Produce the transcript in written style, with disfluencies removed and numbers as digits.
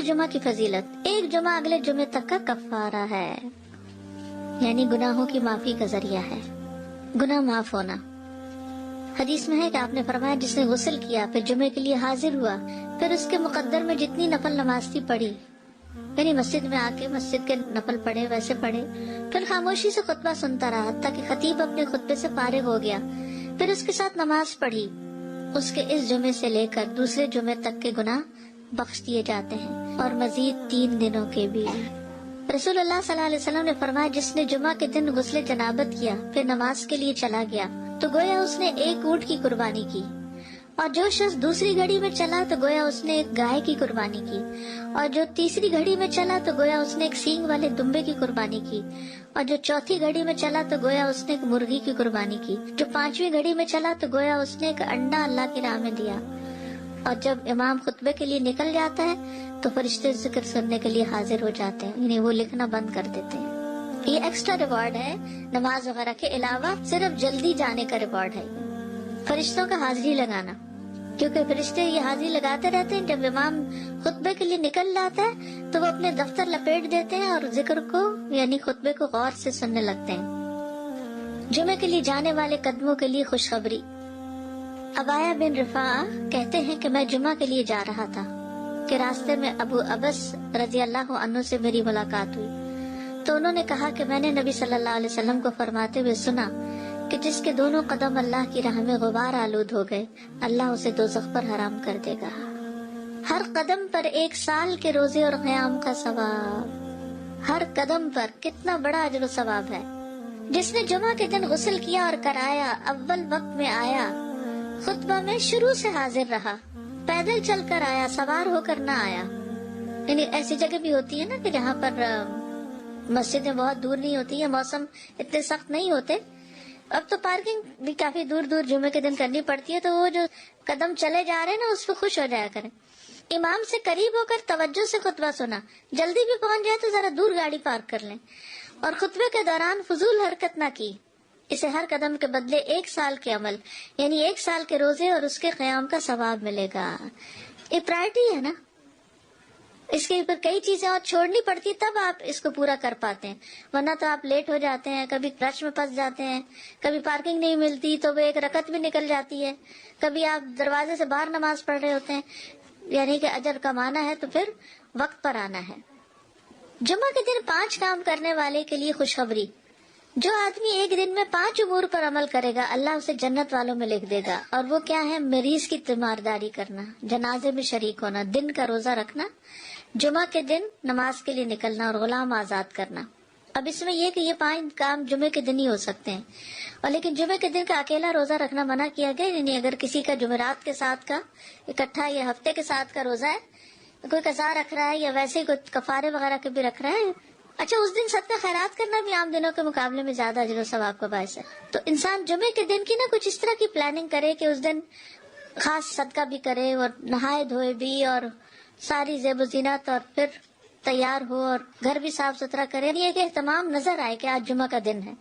جمعہ کی فضیلت، ایک جمعہ اگلے جمعے تک کا کفارہ ہے، یعنی گناہوں کی معافی کا ذریعہ ہے، گناہ معاف ہونا۔ حدیث میں ہے کہ آپ نے فرمایا جس نے غسل کیا پھر جمعے کے لیے حاضر ہوا، پھر اس کے مقدر میں جتنی نفل نماز تھی پڑھی، یعنی مسجد میں آ کے مسجد کے نفل پڑھے ویسے پڑھے، پھر خاموشی سے خطبہ سنتا رہا حتیٰ کہ خطیب اپنے خطبے سے فارغ ہو گیا، پھر اس کے ساتھ نماز پڑھی، اس کے اس جمعے سے لے کر دوسرے جمعے تک کے گناہ بخش دیے جاتے ہیں، اور مزید 3 دنوں کے بھی۔ رسول اللہ صلی اللہ علیہ وسلم نے فرمایا جس نے جمعہ کے دن غسل جنابت کیا پھر نماز کے لیے چلا گیا تو گویا اس نے ایک اونٹ کی قربانی کی، اور جو شخص دوسری گھڑی میں چلا تو گویا اس نے ایک گائے کی قربانی کی، اور جو تیسری گھڑی میں چلا تو گویا اس نے ایک سینگ والے دمبے کی قربانی کی، اور جو چوتھی گھڑی میں چلا تو گویا اس نے ایک مرغی کی قربانی کی، جو 5ویں گھڑی میں چلا تو گویا اس نے ایک انڈا اللہ کی راہ میں دیا۔ اور جب امام خطبے کے لیے نکل جاتا ہے تو فرشتے ذکر سننے کے لیے حاضر ہو جاتے ہیں، یعنی وہ لکھنا بند کر دیتے ہیں۔ یہ ایکسٹرا ریوارڈ ہے نماز وغیرہ کے علاوہ، صرف جلدی جانے کا ریوارڈ ہے فرشتوں کا حاضری لگانا، کیونکہ فرشتے یہ حاضری لگاتے رہتے ہیں۔ جب امام خطبے کے لیے نکل جاتا ہے تو وہ اپنے دفتر لپیٹ دیتے ہیں اور ذکر کو یعنی خطبے کو غور سے سننے لگتے ہیں۔ جمعے کے لیے جانے والے قدموں کے لیے خوشخبری۔ عبایہ بن رفاعہ کہتے ہیں کہ میں جمعہ کے لیے جا رہا تھا کہ راستے میں ابو عبس رضی اللہ عنہ سے میری ملاقات ہوئی، تو انہوں نے کہا کہ میں نے نبی صلی اللہ علیہ وسلم کو فرماتے ہوئے سنا کہ جس کے دونوں قدم اللہ کی راہ میں غبار آلود ہو گئے اللہ اسے دوزخ پر حرام کر دے گا۔ ہر قدم پر 1 سال کے روزے اور قیام کا ثواب، ہر قدم پر کتنا بڑا اجر و ثواب ہے۔ جس نے جمعہ کے دن غسل کیا اور کرایا، اول وقت میں آیا، خطبہ میں شروع سے حاضر رہا، پیدل چل کر آیا، سوار ہو کر نہ آیا، یعنی ایسی جگہ بھی ہوتی ہے نا کہ جہاں پر مسجدیں بہت دور نہیں ہوتی ہیں، موسم اتنے سخت نہیں ہوتے، اب تو پارکنگ بھی کافی دور دور جمعے کے دن کرنی پڑتی ہے، تو وہ جو قدم چلے جا رہے ہیں نا اس پہ خوش ہو جایا کریں۔ امام سے قریب ہو کر توجہ سے خطبہ سنا، جلدی بھی پہنچ جائے تو ذرا دور گاڑی پارک کر لیں، اور خطبے کے دوران فضول حرکت نہ کی۔ اسے ہر قدم کے بدلے 1 سال کے عمل یعنی 1 سال کے روزے اور اس کے قیام کا ثواب ملے گا۔ یہ پرائرٹی ہے نا، اس کے اوپر کئی چیزیں اور چھوڑنی پڑتی تب آپ اس کو پورا کر پاتے ہیں، ورنہ تو آپ لیٹ ہو جاتے ہیں، کبھی رش میں پھنس جاتے ہیں، کبھی پارکنگ نہیں ملتی تو وہ 1 رکعت بھی نکل جاتی ہے، کبھی آپ دروازے سے باہر نماز پڑھ رہے ہوتے ہیں، یعنی کہ اجر کمانا ہے تو پھر وقت پر آنا ہے۔ جمعہ کے دن 5 کام کرنے والے کے لیے خوشخبری۔ جو آدمی ایک دن میں 5 امور پر عمل کرے گا اللہ اسے جنت والوں میں لکھ دے گا، اور وہ کیا ہے؟ مریض کی تیمارداری کرنا، جنازے میں شریک ہونا، دن کا روزہ رکھنا، جمعہ کے دن نماز کے لیے نکلنا، اور غلام آزاد کرنا۔ اب اس میں یہ کہ یہ 5 کام جمعے کے دن ہی ہو سکتے ہیں، اور لیکن جمعے کے دن کا اکیلا روزہ رکھنا منع کیا گیا، یعنی اگر کسی کا جمعرات کے ساتھ کا اکٹھا یا ہفتے کے ساتھ کا روزہ ہے، کوئی قضا رکھ رہا ہے یا ویسے ہی کوئی کفارے وغیرہ کے بھی رکھ رہا ہے، اچھا اس دن صدقہ خیرات کرنا بھی عام دنوں کے مقابلے میں زیادہ اجر و ثواب کا باعث ہے، تو انسان جمعے کے دن کی نا کچھ اس طرح کی پلاننگ کرے کہ اس دن خاص صدقہ بھی کرے اور نہائے دھوئے بھی اور ساری زیب و زینت اور پھر تیار ہو اور گھر بھی صاف ستھرا کرے، یہ کہ اہتمام نظر آئے کہ آج جمعہ کا دن ہے۔